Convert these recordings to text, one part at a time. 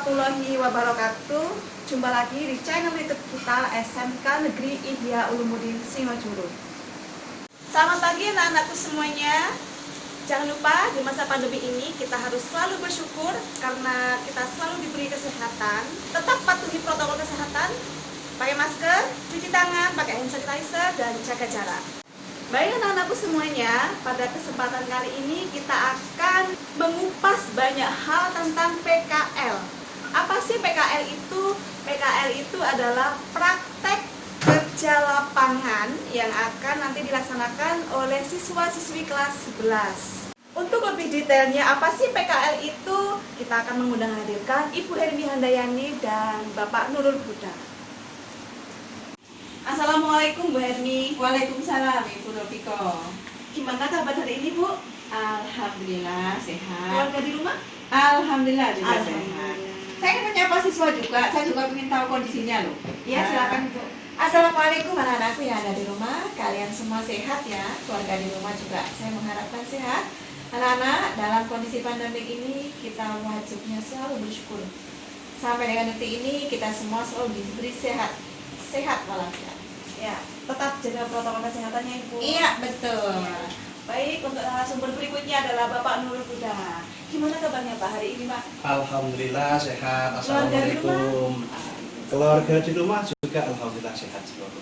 warahmatullahi wabarakatuh. Jumpa lagi di channel YouTube kita SMK Negeri Ihya Ulumuddin Singojuru. Selamat pagi anak-anakku semuanya. Jangan lupa di masa pandemi ini kita harus selalu bersyukur karena kita selalu diberi kesehatan. Tetap patuhi protokol kesehatan, pakai masker, cuci tangan, pakai hand sanitizer, dan jaga jarak. Baik anak-anakku semuanya, pada kesempatan kali ini kita akan mengupas banyak hal tentang PKL. Apa sih PKL itu? PKL itu adalah praktek kerja lapangan yang akan nanti dilaksanakan oleh siswa-siswi kelas 11. Untuk lebih detailnya apa sih PKL itu, kita akan mengundang hadirkan Ibu Hermi Handayani dan Bapak Nurul Huda. Assalamualaikum Bu Hermi. Waalaikumsalam Ibu Ropiko. Gimana kabar hari ini Bu? Alhamdulillah sehat. Keluarga di rumah? Alhamdulillah juga sehat. Alhamdulillah. Saya kan menyapa siswa juga, saya juga ingin tahu kondisinya loh. Ya silakan Bu. Assalamualaikum anak-anakku yang ada di rumah. Kalian semua sehat ya, keluarga di rumah juga saya mengharapkan sehat. Anak-anak, dalam kondisi pandemi ini kita wajibnya selalu bersyukur. Sampai dengan detik ini kita semua selalu diberi sehat walafiat. Ya, tetap jaga protokol kesehatannya Ibu. Iya betul. Ya. Baik, untuk narasumber berikutnya adalah Bapak Nurul Huda. Gimana kabarnya Pak hari ini Pak? Alhamdulillah sehat. Keluarga di Assalamualaikum. Keluarga di rumah juga alhamdulillah sehat seluruh.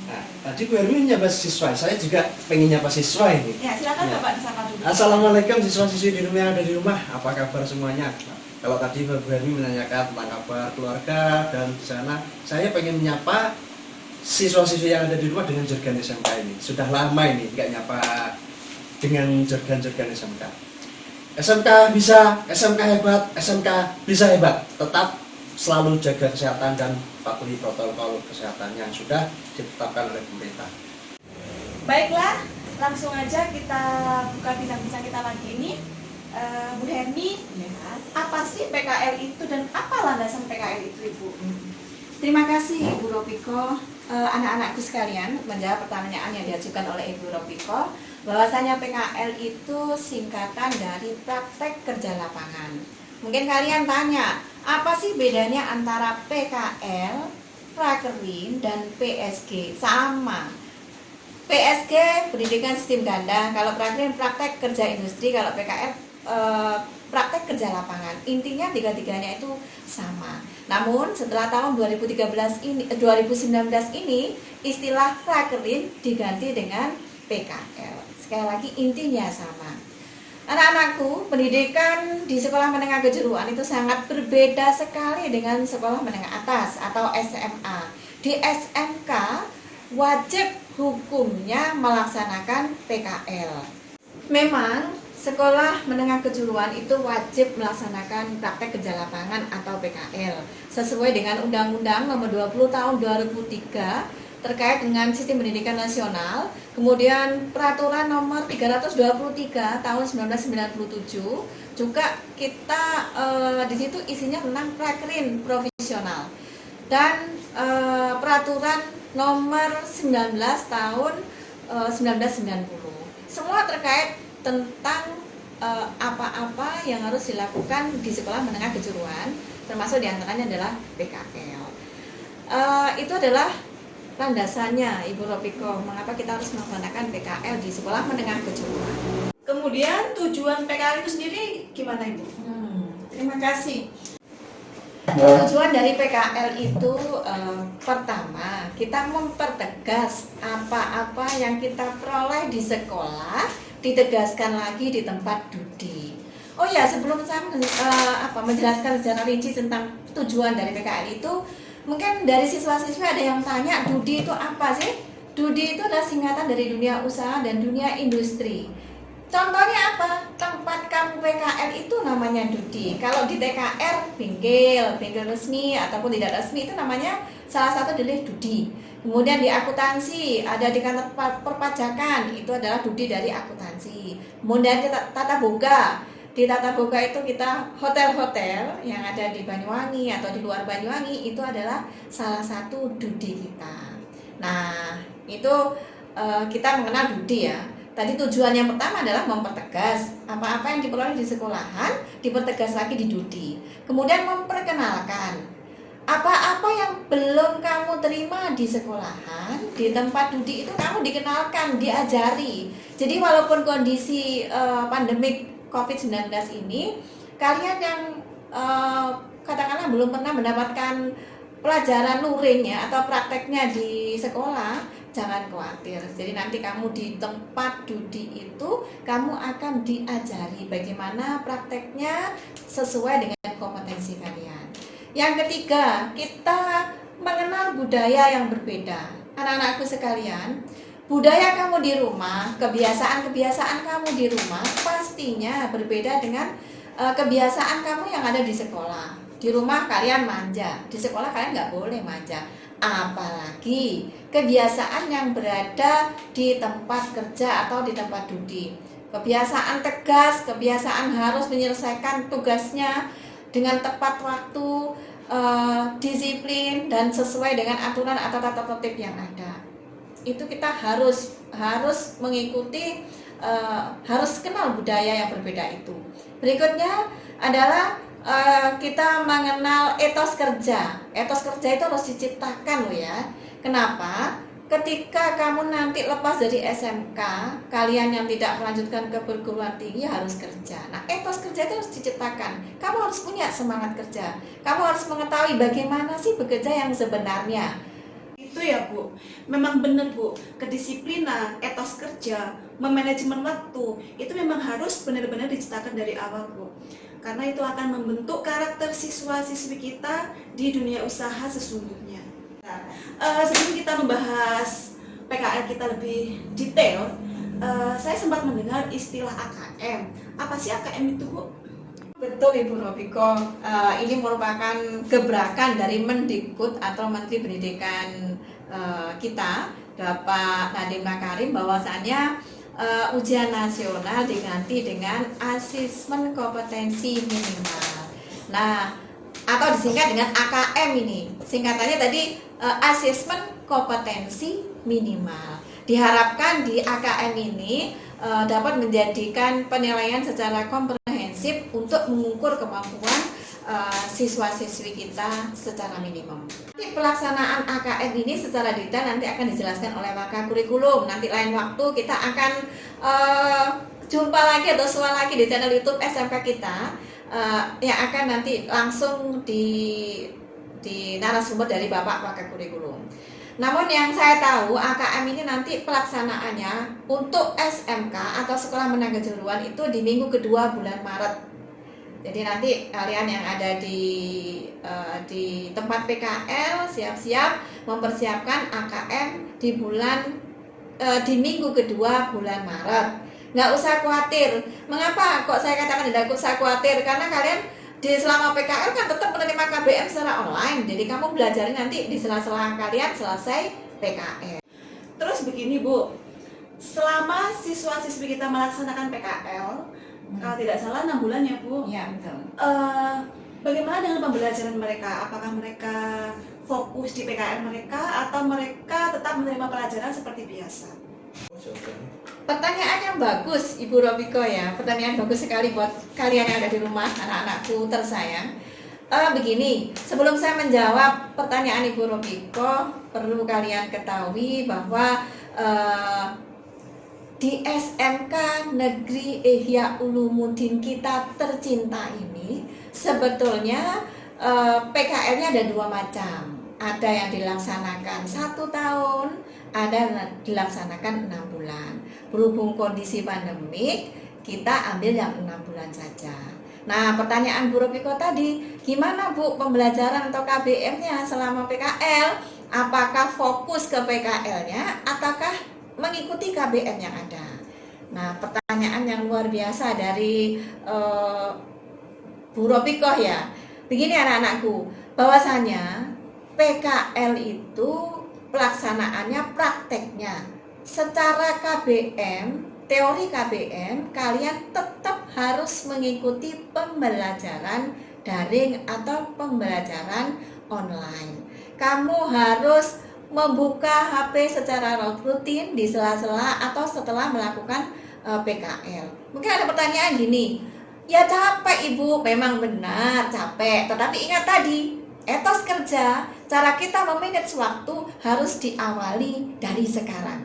Nah, tadi Bu Hermi nyapa siswa, saya juga pengen nyapa siswa ini. Ya, silakan Ya. Bapak disapa dulu. Assalamualaikum siswa-siswi di rumah yang ada di rumah. Apa kabar semuanya? Kalau tadi Bu Hermi menanyakan tentang kabar keluarga dan di sana, saya pengen menyapa siswa-siswi yang ada di rumah dengan jargon SMK ini. Sudah lama ini nggak nyapa dengan jargon SMK. SMK bisa, SMK hebat, SMK bisa hebat. Tetap selalu jaga kesehatan dan patuhi protokol kesehatan yang sudah ditetapkan oleh pemerintah. Baiklah, langsung aja kita buka bincang-bincang kita lagi ini. Bu Hermi, apa sih PKL itu dan apa landasan PKL itu Ibu? Terima kasih Ibu Ropiko. Anak-anakku sekalian, menjawab pertanyaan yang diajukan oleh Ibu Ropiko, bahwasanya PKL itu singkatan dari praktek kerja lapangan. Mungkin kalian tanya, apa sih bedanya antara PKL, prakerin, dan PSG? Sama. PSG pendidikan sistem ganda, kalau prakerin praktek kerja industri, kalau PKL praktek kerja lapangan. Intinya tiga-tiganya itu sama. Namun setelah tahun 2019 ini istilah prakerin diganti dengan PKL. Sekali lagi intinya sama. Anak-anakku, pendidikan di sekolah menengah kejuruan itu sangat berbeda sekali dengan sekolah menengah atas atau SMA. Di SMK wajib hukumnya melaksanakan PKL. Memang sekolah menengah kejuruan itu wajib melaksanakan praktek kerja lapangan atau PKL sesuai dengan Undang-Undang Nomor 20 Tahun 2003 terkait dengan Sistem Pendidikan Nasional, kemudian Peraturan Nomor 323 Tahun 1997 juga kita di situ isinya tentang prakerin profesional dan Peraturan Nomor 19 Tahun 1990. Semua terkait tentang apa-apa yang harus dilakukan di sekolah menengah kejuruan, termasuk diantaranya adalah PKL. Itu adalah landasannya Ibu Ropiko, mengapa kita harus melaksanakan PKL di sekolah menengah kejuruan. Kemudian tujuan PKL itu sendiri gimana Ibu? Terima kasih. Tujuan dari PKL itu pertama, kita mempertegas apa-apa yang kita peroleh di sekolah ditegaskan lagi di tempat studi. Oh ya, sebelum saya menjelaskan secara rinci tentang tujuan dari PKL itu, mungkin dari siswa-siswi ada yang tanya, studi itu apa sih? Studi itu adalah singkatan dari dunia usaha dan dunia industri. Contohnya apa? Tempat kamu PKL itu namanya studi. Kalau di TKR, bengkel resmi ataupun tidak resmi itu namanya salah satu adalah studi. Kemudian di akuntansi, ada di kantor perpajakan, itu adalah studi dari akuntansi. Kemudian di tata boga. Di tata boga itu kita hotel-hotel yang ada di Banyuwangi atau di luar Banyuwangi itu adalah salah satu studi kita. Nah, itu kita mengenal studi ya. tadi tujuan yang pertama adalah mempertegas apa-apa yang diperoleh di sekolahan, dipertegas lagi di Dudi. Kemudian memperkenalkan apa-apa yang belum kamu terima di sekolahan, di tempat Dudi itu kamu dikenalkan, diajari. Jadi walaupun kondisi pandemik COVID-19 ini, kalian yang katakanlah belum pernah mendapatkan pelajaran luring ya atau prakteknya di sekolah, jangan khawatir. Jadi nanti kamu di tempat Dudi itu kamu akan diajari bagaimana prakteknya sesuai dengan kompetensi kalian. Yang ketiga, kita mengenal budaya yang berbeda. Anak-anakku sekalian, budaya kamu di rumah, kebiasaan-kebiasaan kamu di rumah pastinya berbeda dengan kebiasaan kamu yang ada di sekolah. Di rumah kalian manja, di sekolah kalian nggak boleh manja. Apalagi kebiasaan yang berada di tempat kerja atau di tempat Dudi. Kebiasaan tegas, kebiasaan harus menyelesaikan tugasnya dengan tepat waktu, disiplin dan sesuai dengan aturan atau tata tertib yang ada. Itu kita harus mengikuti, harus kenal budaya yang berbeda itu. Berikutnya adalah kita mengenal etos kerja. Etos kerja itu harus diciptakan loh ya. Kenapa? Ketika kamu nanti lepas dari SMK, kalian yang tidak melanjutkan ke perguruan tinggi harus kerja. Nah, etos kerja itu harus diciptakan. Kamu harus punya semangat kerja. Kamu harus mengetahui bagaimana sih bekerja yang sebenarnya. Itu ya Bu, memang benar Bu, kedisiplinan, etos kerja, memanajemen waktu, itu memang harus benar-benar diciptakan dari awal Bu. Karena itu akan membentuk karakter siswa-siswi kita di dunia usaha sesungguhnya. Sebelum kita membahas PKL kita lebih detail, saya sempat mendengar istilah AKM. Apa sih AKM itu Bu? Betul Ibu Robiko, ini merupakan gebrakan dari Mendikbud atau Menteri Pendidikan kita, Bapak Nadiem Makarim, bahwasannya ujian nasional diganti dengan asesmen kompetensi minimal. Nah, atau disingkat dengan AKM ini. Singkatannya tadi asesmen kompetensi minimal. Diharapkan di AKM ini dapat menjadikan penilaian secara komprehensif untuk mengukur kemampuan siswa-siswi kita secara minimum. Nanti pelaksanaan AKM ini secara detail nanti akan dijelaskan oleh Wakil Kurikulum. Nanti lain waktu kita akan jumpa lagi atau suara lagi di channel YouTube SMK kita yang akan nanti langsung di narasumber dari Bapak Wakil Kurikulum. Namun yang saya tahu AKM ini nanti pelaksanaannya untuk SMK atau Sekolah Menengah Kejuruan itu di minggu kedua bulan Maret. Jadi nanti kalian yang ada di tempat PKL siap-siap mempersiapkan AKM di minggu kedua bulan Maret. Nggak usah khawatir. Mengapa kok saya katakan tidak usah khawatir? Karena kalian selama PKL kan tetap menerima KBM secara online. Jadi kamu belajarnya nanti di sela-sela kalian selesai PKL. Terus begini Bu, selama siswa-siswi kita melaksanakan PKL, kalau tidak salah 6 bulan ya Bu. Iya betul. Bagaimana dengan pembelajaran mereka? Apakah mereka fokus di PKL mereka atau mereka tetap menerima pelajaran seperti biasa? Pertanyaan yang bagus Ibu Robiko ya. Pertanyaan bagus sekali buat kalian yang ada di rumah, anak-anakku tersayang. Begini, sebelum saya menjawab pertanyaan Ibu Robiko, perlu kalian ketahui bahwa di SMK Negeri Ihya Ulumuddin kita tercinta ini sebetulnya PKL-nya ada 2 macam. Ada yang dilaksanakan 1 tahun, ada yang dilaksanakan 6 bulan. Berhubung kondisi pandemik, kita ambil yang 6 bulan saja. Nah, pertanyaan Bu Robiko tadi, gimana Bu pembelajaran atau KBM-nya selama PKL? Apakah fokus ke PKL-nya ataukah mengikuti KBM yang ada? Nah, pertanyaan yang luar biasa dari Bu Robiko ya. Begini anak-anakku, bahwasanya PKL itu pelaksanaannya, prakteknya secara KBM, teori KBM, kalian tetap harus mengikuti pembelajaran daring atau pembelajaran online. Kamu harus membuka HP secara rutin di sela-sela atau setelah melakukan PKL. Mungkin ada pertanyaan gini, ya capek Ibu, memang benar capek, tetapi ingat tadi, etos kerja, cara kita memanage waktu harus diawali dari sekarang.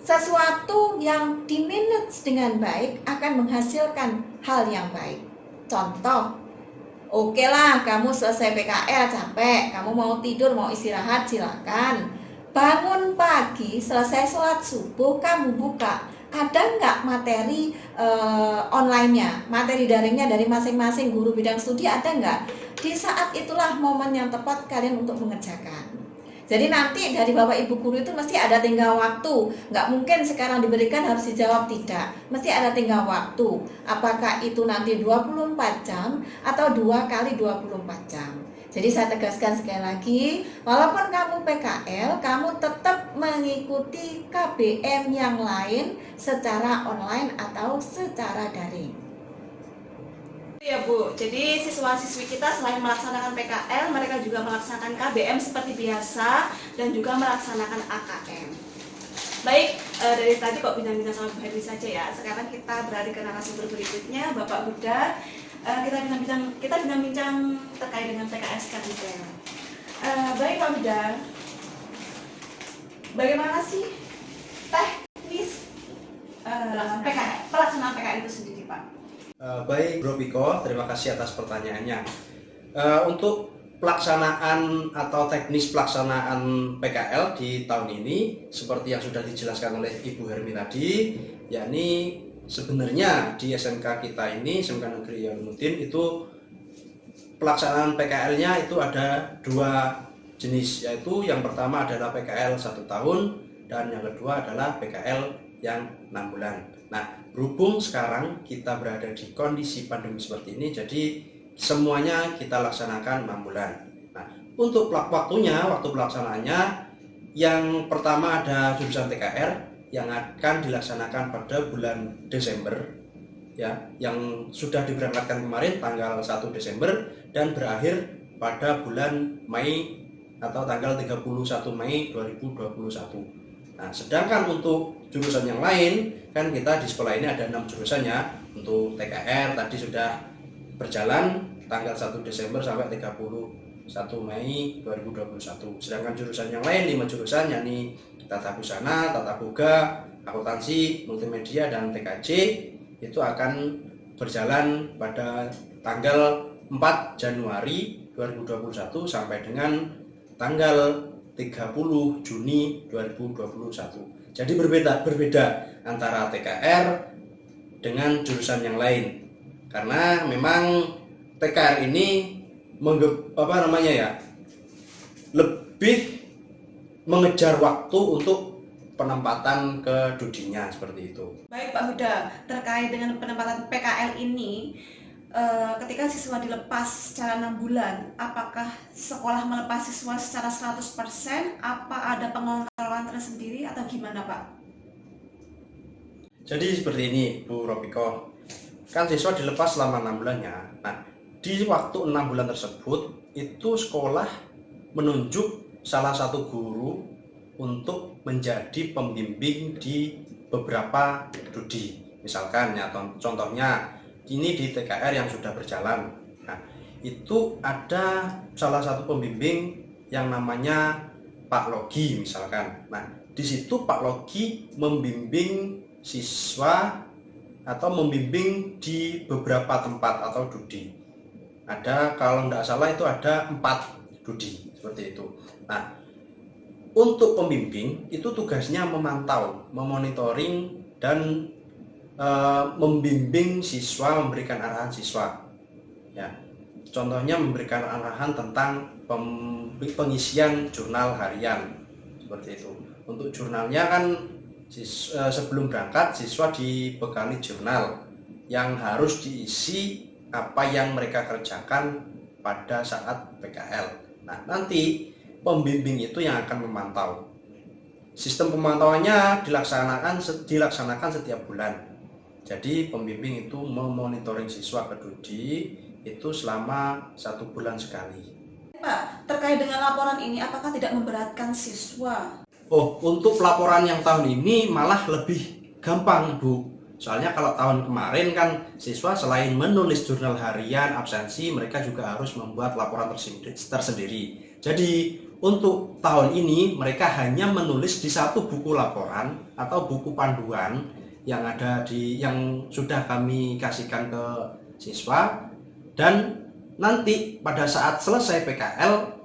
Sesuatu yang dimanage dengan baik akan menghasilkan hal yang baik. Contoh, oke lah kamu selesai PKL capek, kamu mau tidur, mau istirahat silakan. Bangun pagi, selesai sholat subuh, kamu buka. Ada nggak materi online-nya, materi daringnya dari masing-masing guru bidang studi, ada nggak? Di saat itulah momen yang tepat kalian untuk mengerjakan. Jadi nanti dari Bapak Ibu guru itu mesti ada tenggang waktu. Nggak mungkin sekarang diberikan harus dijawab tidak. Mesti ada tenggang waktu. Apakah itu nanti 24 jam atau 2 kali 24 jam. Jadi saya tegaskan sekali lagi, walaupun kamu PKL, kamu tetap mengikuti KBM yang lain secara online atau secara daring. Ya Bu, jadi siswa-siswi kita selain melaksanakan PKL, mereka juga melaksanakan KBM seperti biasa dan juga melaksanakan AKM. Baik, dari tadi kok bincang-bincang sama Bu Hermi saja ya. Sekarang kita beralih ke narasumber berikutnya, Bapak Huda. Kita bincang-bincang terkait dengan PKS Kabupaten. Baik Pak Huda, bagaimana sih teknis pelaksanaan PKL itu sendiri Pak? Baik Bro Piko, terima kasih atas pertanyaannya. Untuk pelaksanaan atau teknis pelaksanaan PKL di tahun ini seperti yang sudah dijelaskan oleh Ibu Hermi tadi, yakni sebenarnya di SMK kita ini, SMK Negeri Ulumuddin, itu pelaksanaan PKL-nya itu ada 2 jenis, yaitu yang pertama adalah PKL 1 tahun dan yang kedua adalah PKL yang 6 bulan. Nah, berhubung sekarang kita berada di kondisi pandemi seperti ini, jadi semuanya kita laksanakan 6 bulan. Nah, untuk waktu pelaksanaannya, yang pertama ada jurusan TKR yang akan dilaksanakan pada bulan Desember, ya, yang sudah diberangkatkan kemarin tanggal 1 Desember dan berakhir pada bulan Mei atau tanggal 31 Mei 2021. Nah, sedangkan untuk jurusan yang lain, kan kita di sekolah ini ada 6 jurusannya. Untuk TKR tadi sudah berjalan tanggal 1 Desember sampai 31 Mei 2021. Sedangkan jurusan yang lain 5 jurusan, yakni Tata Busana, Tata Boga, Akuntansi, Multimedia, dan TKJ itu akan berjalan pada tanggal 4 Januari 2021 sampai dengan tanggal 30 Juni 2021. Jadi berbeda antara TKR dengan jurusan yang lain. Karena memang TKR ini lebih mengejar waktu untuk penempatan ke dudinya seperti itu. Baik Pak Huda, terkait dengan penempatan PKL ini, ketika siswa dilepas secara 6 bulan, apakah sekolah melepas siswa secara 100%? Apa ada pengontrolan tersendiri atau gimana Pak? Jadi seperti ini Bu Ropiko, kan siswa dilepas selama 6 bulannya. Nah, di waktu 6 bulan tersebut itu sekolah menunjuk salah satu guru untuk menjadi pembimbing di beberapa studi. Misalkan ya, contohnya ini di TKR yang sudah berjalan. Nah, itu ada salah satu pembimbing yang namanya Pak Logi misalkan. Nah, di situ Pak Logi membimbing siswa atau membimbing di beberapa tempat atau studi. Ada, kalau tidak salah itu ada 4 studi seperti itu. Nah, untuk pembimbing itu tugasnya memantau, memonitoring, dan membimbing siswa, memberikan arahan siswa. Ya, contohnya memberikan arahan tentang pengisian jurnal harian seperti itu. Untuk jurnalnya kan sebelum berangkat siswa dibekali jurnal yang harus diisi apa yang mereka kerjakan pada saat PKL. Nah, nanti pembimbing itu yang akan memantau. Sistem pemantauannya dilaksanakan setiap bulan. Jadi pembimbing itu memonitoring siswa ke Dudi itu selama 1 bulan sekali. Pak, terkait dengan laporan ini, apakah tidak memberatkan siswa? Oh, untuk pelaporan yang tahun ini malah lebih gampang, Bu. Soalnya kalau tahun kemarin kan siswa selain menulis jurnal harian, absensi, mereka juga harus membuat laporan tersendiri. Jadi untuk tahun ini mereka hanya menulis di satu buku laporan atau buku panduan yang sudah kami kasihkan ke siswa, dan nanti pada saat selesai PKL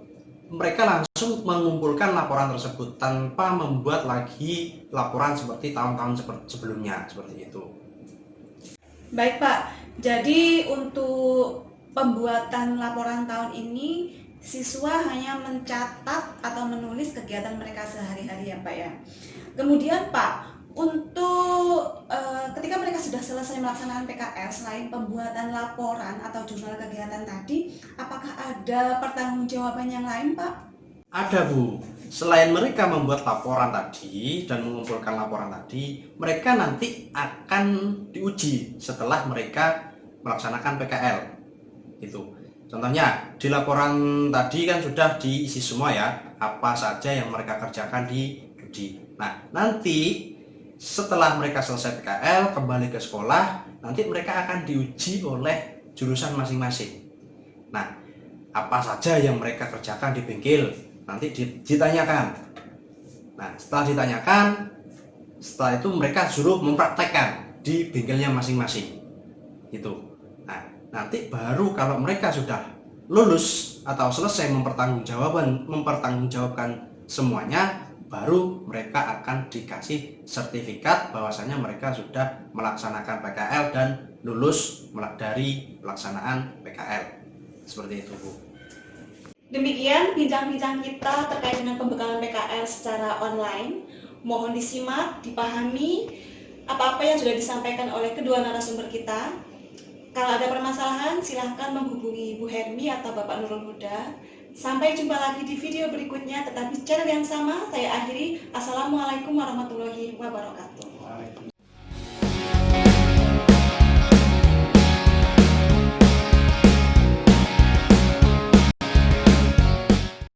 mereka langsung mengumpulkan laporan tersebut tanpa membuat lagi laporan seperti tahun-tahun sebelumnya, seperti itu. Baik Pak, jadi untuk pembuatan laporan tahun ini siswa hanya mencatat atau menulis kegiatan mereka sehari-hari ya Pak ya. Kemudian Pak, untuk ketika mereka sudah selesai melaksanakan PKL, selain pembuatan laporan atau jurnal kegiatan tadi, apakah ada pertanggungjawaban yang lain Pak? Ada, Bu. Selain mereka membuat laporan tadi dan mengumpulkan laporan tadi, mereka nanti akan diuji setelah mereka melaksanakan PKL. Itu. Contohnya, di laporan tadi kan sudah diisi semua ya, apa saja yang mereka kerjakan di studi. Nah, nanti setelah mereka selesai PKL, kembali ke sekolah, nanti mereka akan diuji oleh jurusan masing-masing. Nah, apa saja yang mereka kerjakan di bengkel, nanti ditanyakan. Nah, setelah ditanyakan, setelah itu mereka suruh mempraktekkan di bengkelnya masing-masing. Gitu. Nah, nanti baru kalau mereka sudah lulus atau selesai mempertanggungjawabkan semuanya, baru mereka akan dikasih sertifikat bahwasanya mereka sudah melaksanakan PKL dan lulus dari pelaksanaan PKL. Seperti itu, Bu. Demikian bincang-bincang kita terkait dengan pembekalan PKL secara online. Mohon disimak, dipahami apa-apa yang sudah disampaikan oleh kedua narasumber kita. Kalau ada permasalahan, silahkan menghubungi Bu Hermi atau Bapak Nurul Huda. Sampai jumpa lagi di video berikutnya, tetapi channel yang sama. Saya akhiri. Assalamualaikum warahmatullahi wabarakatuh.